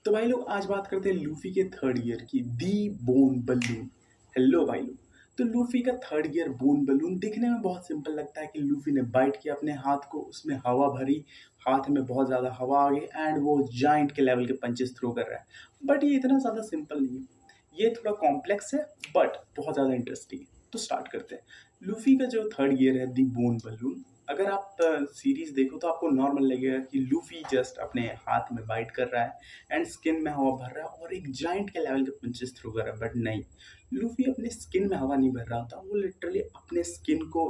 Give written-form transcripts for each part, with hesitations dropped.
तो भाई लोग आज बात करते हैं लूफी के थर्ड ईयर की दी बोन बलून। हेलो भाई लोग। तो लूफी का थर्ड ईयर बोन बलून दिखने में बहुत सिंपल लगता है कि लूफी ने बाइट किया अपने हाथ को, उसमें हवा भरी, हाथ में बहुत ज़्यादा हवा आ गई एंड वो जाइंट के लेवल के पंचेस थ्रो कर रहा है। बट ये इतना ज़्यादा सिंपल नहीं है, ये थोड़ा कॉम्प्लेक्स है बट बहुत ज़्यादा इंटरेस्टिंग है। तो स्टार्ट करते हैं। लूफी का जो थर्ड ईयर है दी बोन बलून, अगर आप सीरीज देखो तो आपको नॉर्मल लगेगा कि लूफी जस्ट अपने हाथ में बाइट कर रहा है एंड स्किन में हवा भर रहा है और एक जाइंट के लेवल के पंचेस थ्रो कर रहा है। बट नहीं, लूफी अपने स्किन में हवा नहीं भर रहा था, वो लिटरली अपने स्किन को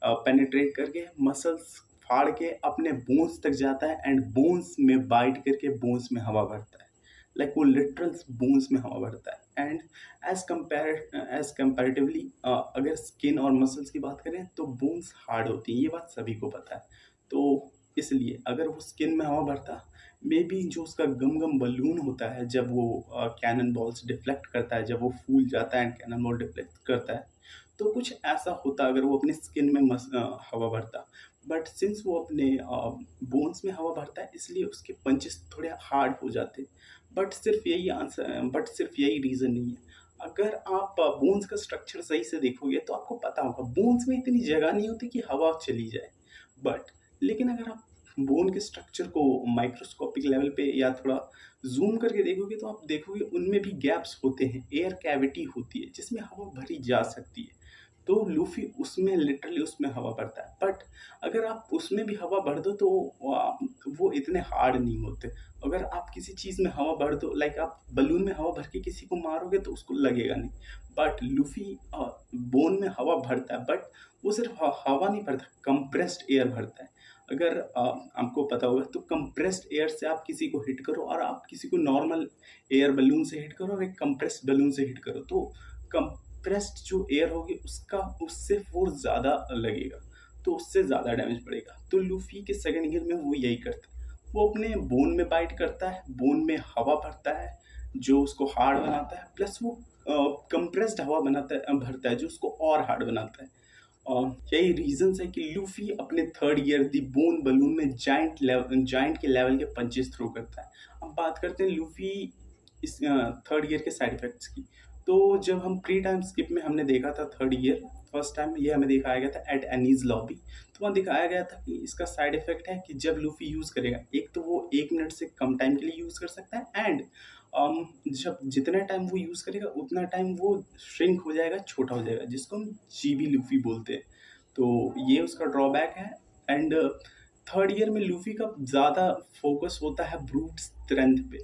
पेनिट्रेट करके मसल्स फाड़ के अपने बोन्स तक जाता है एंड बोन्स में बाइट करके बोन्स में हवा भरता है। लाइक वो लिटरल बोन्स में हवा भरता है एंड एज कंपैरेटिवली अगर स्किन और मसल्स की बात करें तो बोन्स हार्ड होती हैं, ये बात सभी को पता है। तो इसलिए अगर वो स्किन में हवा भरता, मे बी जो उसका गम गम बलून होता है जब वो कैनन बॉल्स डिफ्लेक्ट करता है, जब वो फूल जाता है एंड कैनन बॉल डिफ्लेक्ट करता है, तो कुछ ऐसा होता अगर वो अपने स्किन में हवा भरता। बट सिंस वो अपने बोन्स में हवा भरता है इसलिए उसके पंचेस थोड़े हार्ड हो जाते। बट सिर्फ यही रीज़न नहीं है। अगर आप बोन्स का स्ट्रक्चर सही से देखोगे तो आपको पता होगा बोन्स में इतनी जगह नहीं होती कि हवा चली जाए। बट लेकिन अगर आप बोन के स्ट्रक्चर को माइक्रोस्कोपिक लेवल पे या थोड़ा ज़ूम करके देखोगे तो आप देखोगे उनमें भी गैप्स होते हैं, एयर कैविटी होती है जिसमें हवा भरी जा सकती है। तो लूफ़ी उसमें लिटरली उसमें हवा भरता है। बट अगर आप उसमें भी हवा भर दो तो वो इतने हार्ड नहीं होते। अगर आप किसी चीज़ में हवा भर दो, लाइक आप बलून में हवा भर के किसी को मारोगे तो उसको लगेगा नहीं। बट लूफ़ी बोन में हवा भरता है, बट वो सिर्फ हवा नहीं भरता, कंप्रेस्ड एयर भरता है। अगर आपको पता होगा तो कंप्रेस्ड एयर से आप किसी को हिट करो और आप किसी को नॉर्मल एयर बलून से हिट करो और एक कंप्रेस्ड बलून से हिट करो तो कंप्रेस्ड जो एयर होगी उसका उससे फोर्स ज़्यादा लगेगा, तो उससे ज़्यादा डैमेज पड़ेगा। तो लूफी के सेकंड ईयर में वो यही करता है, वो अपने बोन में बाइट करता है, बोन में हवा भरता है जो उसको हार्ड बनाता है, प्लस वो कंप्रेस्ड हवा भरता है जो उसको और हार्ड बनाता है। यही रीजंस है कि लूफी अपने थर्ड ईयर दी बोन बलून में जाइंट के लेवल के पंचेस थ्रो करता है। अब बात करते हैं लूफी इस थर्ड ईयर के साइड इफेक्ट्स की। तो जब हम प्री टाइम स्किप में हमने देखा था थर्ड ईयर, फर्स्ट टाइम ये हमें दिखाया गया था एट एनीज लॉबी। तो वहाँ दिखाया गया था कि इसका साइड इफेक्ट है कि जब लूफी यूज़ करेगा, एक तो वो 1 मिनट से कम टाइम के लिए यूज़ कर सकता है एंड जब जितना टाइम वो यूज़ करेगा उतना टाइम वो श्रिंक हो जाएगा, छोटा हो जाएगा, जिसको हम जीबी लूफी बोलते हैं। तो ये उसका ड्रॉबैक है। एंड थर्ड ईयर में लूफी का ज़्यादा फोकस होता है ब्रूट स्ट्रेंथ पे।